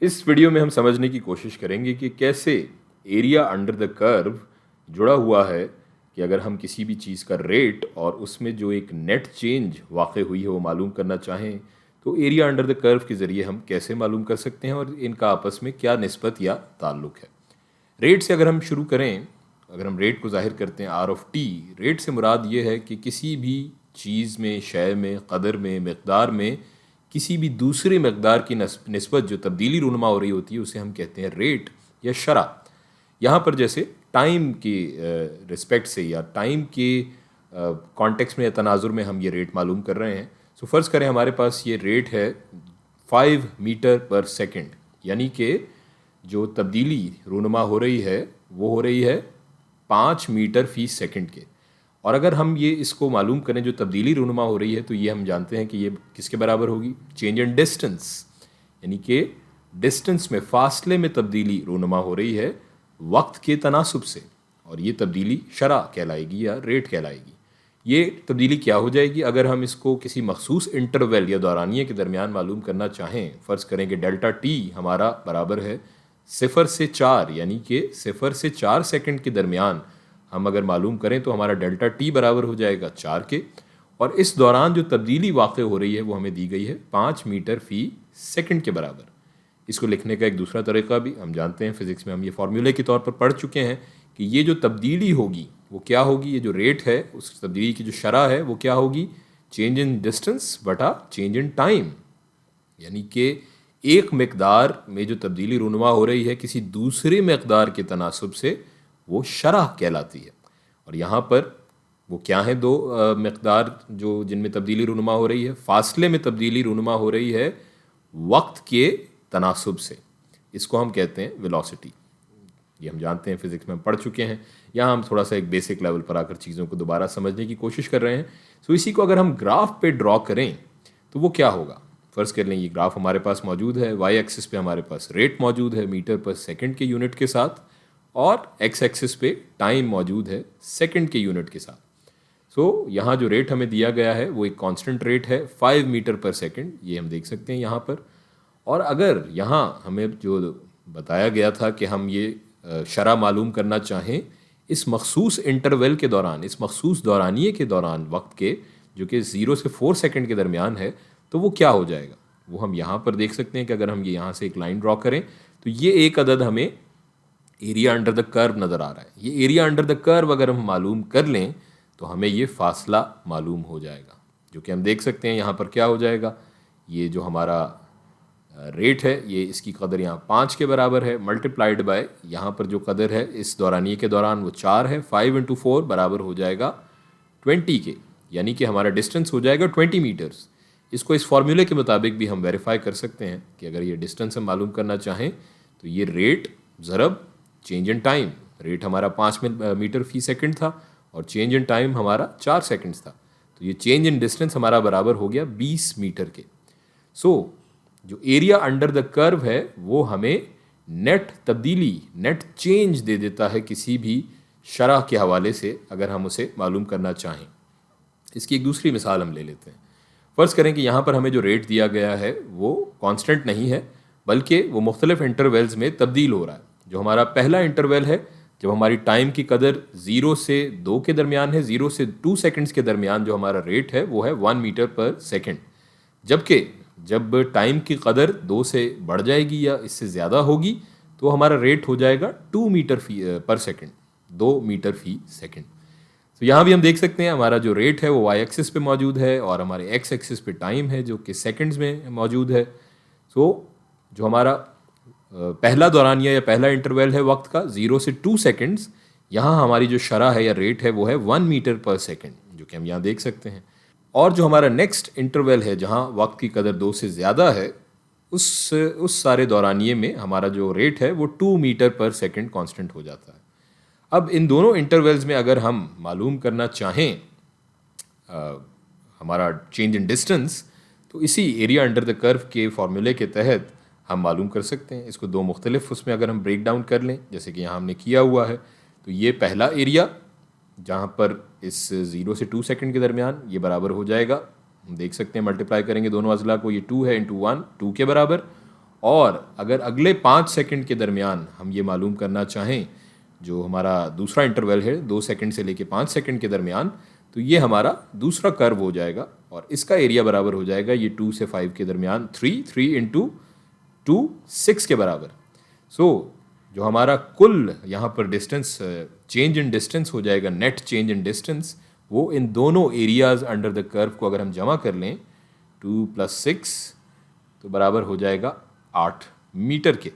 इस वीडियो में हम समझने की कोशिश करेंगे कि कैसे एरिया अंडर द कर्व जुड़ा हुआ है कि अगर हम किसी भी चीज़ का रेट और उसमें जो एक नेट चेंज वाक़ई हुई है वो मालूम करना चाहें तो एरिया अंडर द कर्व के ज़रिए हम कैसे मालूम कर सकते हैं और इनका आपस में क्या निस्बत या ताल्लुक़ है। रेट से अगर हम शुरू करें, अगर हम रेट को ज़ाहिर करते हैं आर ऑफ टी, रेट से मुराद ये है कि किसी भी चीज़ में, शय में, कदर में, मकदार में किसी भी दूसरे मकदार की निस्बत जो तब्दीली रूनुमा हो रही होती है उसे हम कहते हैं रेट या शरा। यहाँ पर जैसे टाइम के रिस्पेक्ट से या टाइम के कॉन्टेक्स्ट में या तनाजुर में हम ये रेट मालूम कर रहे हैं। सो फ़र्ज़ करें हमारे पास ये रेट है 5 मीटर पर सेकंड, यानी कि जो तब्दीली रूनुमा हो रही है वो हो रही है 5 मीटर फी सेकंड के। और अगर हम ये इसको मालूम करें जो तब्दीली रूनुमा हो रही है तो ये हम जानते हैं कि ये किसके बराबर होगी, चेंज इन डिस्टेंस, यानी कि डिस्टेंस में, फासले में तब्दीली रूनुमा हो रही है वक्त के तनासुब से, और ये तब्दीली शरा कहलाएगी या रेट कहलाएगी। ये तब्दीली क्या हो जाएगी अगर हम इसको किसी मखसूस इंटरवल या दौरानिये के दरमियान मालूम करना चाहें। फ़र्ज़ करें कि डेल्टा टी हमारा बराबर है 0 से 4, यानी कि 0 से 4 सेकंड के दरमियान हम अगर मालूम करें तो हमारा डेल्टा टी बराबर हो जाएगा 4 के, और इस दौरान जो तब्दीली वाक़ई हो रही है वो हमें दी गई है 5 मीटर फ़ी सेकंड के बराबर। इसको लिखने का एक दूसरा तरीका भी हम जानते हैं, फ़िज़िक्स में हम ये फार्मूले के तौर पर पढ़ चुके हैं कि ये जो तब्दीली होगी वो क्या होगी, ये जो रेट है उस तब्दीली की जो शरह है वो क्या होगी, चेंज इन डिस्टेंस बटा चेंज इन टाइम, यानी कि एक मकदार में जो तब्दीली रूनुमा हो रही है किसी दूसरे मकदार के तनासुब से, वो शरह कहलाती है। और यहाँ पर वो क्या है, दो मकदार जो जिनमें तब्दीली रूनुमा हो रही है, फासले में तब्दीली रूनुमा हो रही है वक्त के तनासुब से, इसको हम कहते हैं वेलोसिटी। ये हम जानते हैं, फिज़िक्स में हम पढ़ चुके हैं। यहाँ हम थोड़ा सा एक बेसिक लेवल पर आकर चीज़ों को दोबारा समझने की कोशिश कर रहे हैं। सो इसी को अगर हम ग्राफ पे ड्रॉ करें तो वो क्या होगा। फ़र्ज़ कर लें ये ग्राफ हमारे पास मौजूद है, वाई एक्सिस पे हमारे पास रेट मौजूद है मीटर पर सेकंड के यूनिट के साथ, और एक्स एक्सिस पे टाइम मौजूद है सेकंड के यूनिट के साथ। सो यहाँ जो रेट हमें दिया गया है वो एक कांस्टेंट रेट है 5 मीटर पर सेकंड, ये हम देख सकते हैं यहाँ पर। और अगर यहाँ हमें जो बताया गया था कि हम ये शरह मालूम करना चाहें इस मखसूस इंटरवल के दौरान, इस मखसूस दौरानिये के दौरान वक्त के, जो कि 0 से 4 सेकंड के दरमियान है, तो वो क्या हो जाएगा वो हम यहाँ पर देख सकते हैं कि अगर हम ये यहाँ से एक लाइन ड्रॉ करें तो ये एक अदद हमें एरिया अंडर द कर्व नज़र आ रहा है। ये एरिया अंडर द कर्व अगर हम मालूम कर लें तो हमें ये फासला मालूम हो जाएगा, जो कि हम देख सकते हैं यहाँ पर क्या हो जाएगा। ये जो हमारा रेट है ये इसकी कदर यहाँ 5 के बराबर है, मल्टीप्लाइड बाय यहाँ पर जो कदर है इस दौरानिये के दौरान वो 4 है। 5 इंटू 4 बराबर हो जाएगा 20 के, यानी कि हमारा डिस्टेंस हो जाएगा 20 मीटर्स। इसको इस फार्मूले के मुताबिक भी हम वेरीफाई कर सकते हैं कि अगर ये डिस्टेंस हम मालूम करना चाहें तो ये रेट ज़रब चेंज इन टाइम, रेट हमारा 5 मीटर फी सेकंड था और चेंज इन टाइम हमारा 4 सेकंड्स था, तो ये चेंज इन डिस्टेंस हमारा बराबर हो गया 20 मीटर के। सो जो एरिया अंडर द कर्व है वो हमें नेट तब्दीली, नेट चेंज दे देता है किसी भी शरह के हवाले से अगर हम उसे मालूम करना चाहें। इसकी एक दूसरी मिसाल हम ले लेते हैं। फ़र्ज़ करें कि यहाँ पर हमें जो रेट दिया गया है वो कांस्टेंट नहीं है, बल्कि वो मुख्तलिफ इंटरवल्स में तब्दील हो रहा है। जो हमारा पहला इंटरवल है जब हमारी टाइम की कदर 0 से 2 के दरमियान है, 0 से 2 सेकंड्स के दरमियान जो हमारा रेट है वो है 1 मीटर पर सेकंड, जबकि जब टाइम की कदर 2 से बढ़ जाएगी या इससे ज़्यादा होगी तो हमारा रेट हो जाएगा 2 मीटर फी पर सेकंड, 2 मीटर फी सेकंड। तो यहाँ भी हम देख सकते हैं हमारा जो रेट है वो वाई एक्सिस पे मौजूद है और हमारे एक्स एक्सिस पे टाइम है जो कि सेकंड्स में मौजूद है। सो जो हमारा पहला दौरानिया या पहला इंटरवल है वक्त का 0 से 2 सेकंड्स, यहाँ हमारी जो शरह है या रेट है वो है 1 मीटर पर सेकंड, जो कि हम यहाँ देख सकते हैं। और जो हमारा नेक्स्ट इंटरवल है जहाँ वक्त की कदर 2 से ज़्यादा है, उस सारे दौरानिये में हमारा जो रेट है वो 2 मीटर पर सेकंड कांस्टेंट हो जाता है। अब इन दोनों इंटरवल्स में अगर हम मालूम करना चाहें हमारा चेंज इन डिस्टेंस, तो इसी एरिया अंडर द कर्व के फार्मूले के तहत हम मालूम कर सकते हैं। इसको दो मुख्तलिफ उसमें अगर हम ब्रेक डाउन कर लें, जैसे कि यहाँ हमने किया हुआ है, तो ये पहला एरिया जहाँ पर इस 0 से 2 सेकंड के दरमियान ये बराबर हो जाएगा, हम देख सकते हैं मल्टीप्लाई करेंगे दोनों अजला को, ये 2 है इंटू 1, 2 के बराबर। और अगर अगले 5 सेकंड के दरमियान हम ये मालूम करना चाहें, जो हमारा दूसरा इंटरवल है 2 सेकंड से लेके 5 सेकंड के दरमियान, तो ये हमारा दूसरा कर्व हो जाएगा और इसका एरिया बराबर हो जाएगा ये 2 से 5 के दरमियान 3 इंटू 2 6 के बराबर। सो जो हमारा कुल यहाँ पर डिस्टेंस चेंज इन डिस्टेंस हो जाएगा, नेट चेंज इन डिस्टेंस, वो इन दोनों एरियाज अंडर द कर्व को अगर हम जमा कर लें 2 + 6 तो बराबर हो जाएगा 8 मीटर के।